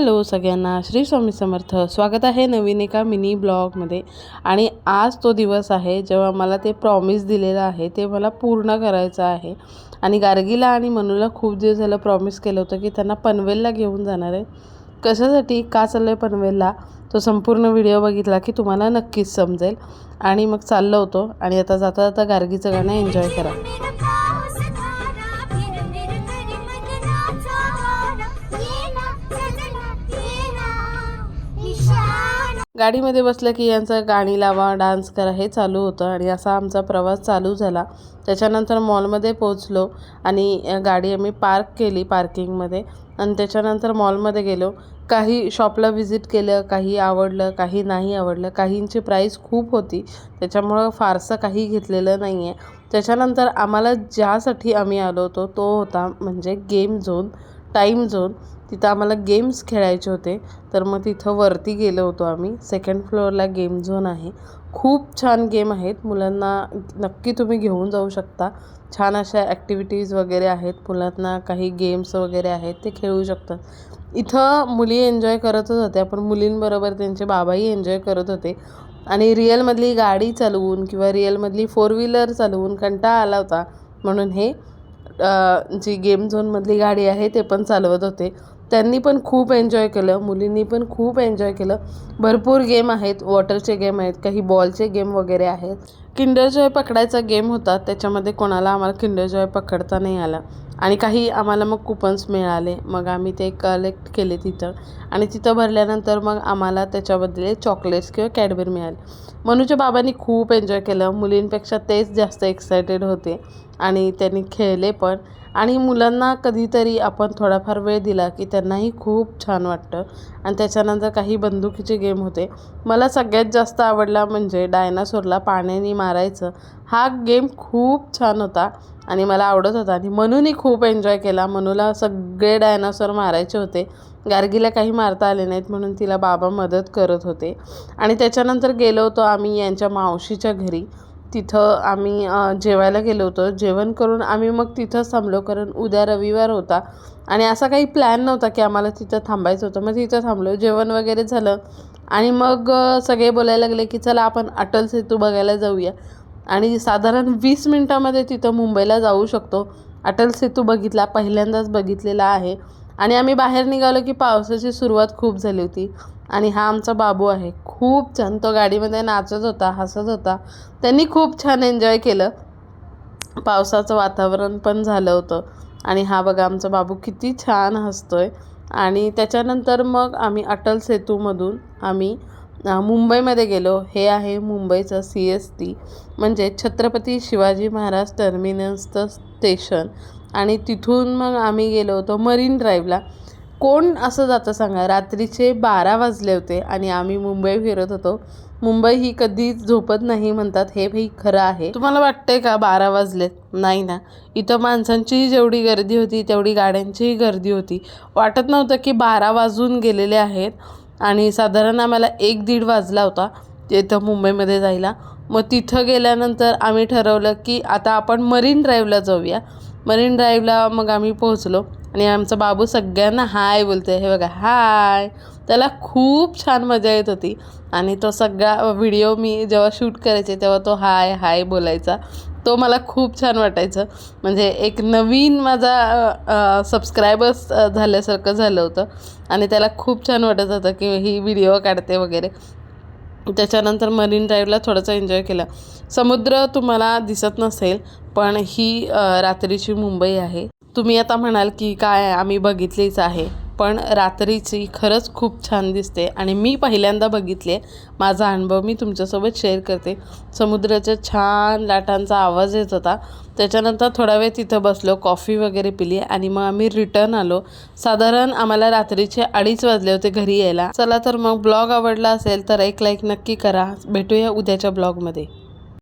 Hello सगळ्यांना, श्री स्वामी समर्थ. स्वागत आहे नवीन एका मिनी ब्लॉगमध्ये. आणि आज तो दिवस आहे जेव्हा मला ते प्रॉमिस दिलेलं आहे ते मला पूर्ण करायचं आहे. आणि गार्गीला आणि मनूला खूप दिवस झालं प्रॉमिस केलं होतं की त्यांना पनवेलला घेऊन जाणार आहे. कशासाठी, का चाललं आहे पनवेलला, तो संपूर्ण व्हिडिओ बघितला की तुम्हाला नक्कीच समजेल. आणि मग चाललो होतो आणि आता जाता जाता गार्गीचं गाणं एन्जॉय करा. गाडीमध्ये बसलं की यांचं गाणी लावा, डान्स करा हे चालू होतं आणि असा आमचा प्रवास चालू झाला. त्याच्यानंतर मॉलमध्ये पोहोचलो आणि गाडी आम्ही पार्क केली पार्किंगमध्ये आणि त्याच्यानंतर मॉलमध्ये गेलो. काही शॉपला व्हिजिट केलं, काही आवडलं, काही नाही आवडलं. काहींची प्राईस खूप होती त्याच्यामुळं फारसं काही घेतलेलं नाही आहे. त्याच्यानंतर आम्हाला ज्यासाठी आम्ही आलो होतो तो होता म्हणजे गेम झोन, टाईम झोन. तिथं आम्हाला गेम्स खेळायचे होते तर मग तिथं वरती गेलो होतो आम्ही. सेकंड फ्लोअरला गेम झोन आहे. खूप छान गेम आहेत, मुलांना नक्की तुम्ही घेऊन जाऊ शकता. छान अशा ॲक्टिव्हिटीज वगैरे आहेत, मुलांना काही गेम्स वगैरे आहेत ते खेळू शकतात. इथं मुली एन्जॉय करतच होत्या पण मुलींबरोबर त्यांचे बाबाही एन्जॉय करत होते. आणि रिअलमधली गाडी चालवून किंवा रिअलमधली 4 व्हीलर चालवून कंटाळा आला होता म्हणून हे जी गेम झोनमधली गाडी आहे ते पण चालवत होते. त्यांनी पण खूप एन्जॉय केलं, मुलींनी पण खूप एन्जॉय केलं. भरपूर गेम आहेत, वॉटरचे गेम आहेत, काही बॉलचे गेम वगैरे आहेत. किंडर जॉय पकडायचा गेम होता, त्याच्यामध्ये कोणाला आम्हाला किंडर जॉय पकडता नाही आला आणि काही आम्हाला मग कुपन्स मिळाले. मग आम्ही ते कलेक्ट केले तिथं आणि तिथं भरल्यानंतर मग आम्हाला त्याच्याबदले चॉकलेट्स किंवा कॅडबरी मिळाले. मनूच्या बाबांनी खूप एन्जॉय केलं, मुलींपेक्षा तेच जास्त एक्सायटेड होते आणि त्यांनी खेळले पण. आणि मुलांना कधीतरी आपण थोडाफार वेळ दिला की त्यांनाही खूप छान वाटतं. आणि त्याच्यानंतर काही बंदुकीचे गेम होते. मला सगळ्यात जास्त आवडला म्हणजे डायनासोरला पाण्याने मारायचं. हा गेम खूप छान होता आणि मला आवडत होता आणि मनूने खूप एन्जॉय केला. मनूला सगळे डायनासोर मारायचे होते. गार्गीला काही मारता आले नाहीत म्हणून तिला बाबा मदत करत होते. आणि त्याच्यानंतर गेलो होतो आम्ही यांच्या मावशीच्या घरी. तिथं आम्ही जेवायला गेलो होतो. जेवण करून आम्ही मग तिथंच थांबलो कारण उद्या रविवार होता आणि असा काही प्लॅन नव्हता की आम्हाला तिथं थांबायचं होतं. मग तिथं थांबलो, जेवण वगैरे झालं आणि मग सगळे बोलायला लागले की चला आपण अटल सेतू बघायला जाऊया. आणि साधारण 20 मिनटामध्ये तिथं मुंबईला जाऊ शकतो. अटल सेतू बघितला, पहिल्यांदाच बघितलेला आहे. आणि आम्ही बाहेर निघालो की पावसाची सुरुवात खूप झाली होती. आणि हा आमचा बाबू आहे, खूप छान, तो गाडीमध्ये नाचत होता, हसत होता. त्यांनी खूप छान एन्जॉय केलं. पावसाचं वातावरण पण झालं होतं. आणि हा बघा आमचा बाबू किती छान हसतोय. आणि त्याच्यानंतर मग आम्ही अटल सेतूमधून आम्ही मुंबईमध्ये गेलो. हे आहे मुंबईचं CST म्हणजे छत्रपती शिवाजी महाराज टर्मिनसचं स्टेशन. आणि तिथून मग आम्ही गेलो होतो मरीन ड्राईव्हला. कोण असं जातं सांगा, रात्रीचे 12 वाजले होते आणि आम्ही मुंबई फिरत होतो. मुंबई ही कधीच झोपत नाही म्हणतात, हे भाई खरं आहे. तुम्हाला वाटतंय का 12 वाजलेत? नाही ना. इथं माणसांचीही जेवढी गर्दी होती तेवढी गाड्यांचीही गर्दी होती. वाटत नव्हतं की 12 वाजून गेलेले आहेत. आणि साधारण आम्हाला 1-1:30 वाजला होता तिथं मुंबईमध्ये जायला. मग तिथं गेल्यानंतर आम्ही ठरवलं की आता आपण मरीन ड्राईव्हला जाऊया. मरीन ड्राईव्हला मग आम्ही पोहोचलो आणि आमचा बाबू सगळ्यांना हाय बोलतोय. हे बघा, हाय. त्याला खूप छान मजा येत होती. आणि तो सगळा व्हिडिओ मी जेव्हा शूट करायचे तेव्हा तो हाय हाय बोलायचा. तो मला खूप छान वाटायचं. म्हणजे एक नवीन माझा सबस्क्रायबर्स झाल्यासारखं झालं होतं. आणि त्याला खूप छान वाटत होतं की ही व्हिडिओ काढते वगैरे. त्याच्यानंतर मरीन ड्राईव्हला थोडंसं एन्जॉय केलं. समुद्र तुम्हाला दिसत नसेल पण ही रात्रीची मुंबई आहे. तुम्ही आता म्हणाल की काय आम्ही बघितलीच आहे, पण रात्रीची खरंच खूप छान दिसते आणि मी पहिल्यांदा बघितली आहे. माझा अनुभव मी तुमच्यासोबत शेअर करते. समुद्राच्या छान लाटांचा आवाज येत होता. त्याच्यानंतर थोडा वेळ तिथं बसलो, कॉफी वगैरे पिली आणि मग आम्ही रिटर्न आलो. साधारण आम्हाला रात्रीचे 2:30 वाजले होते घरी यायला. चला तर मग ब्लॉग आवडला असेल तर एक लाईक नक्की करा. भेटूया उद्याच्या ब्लॉगमध्ये.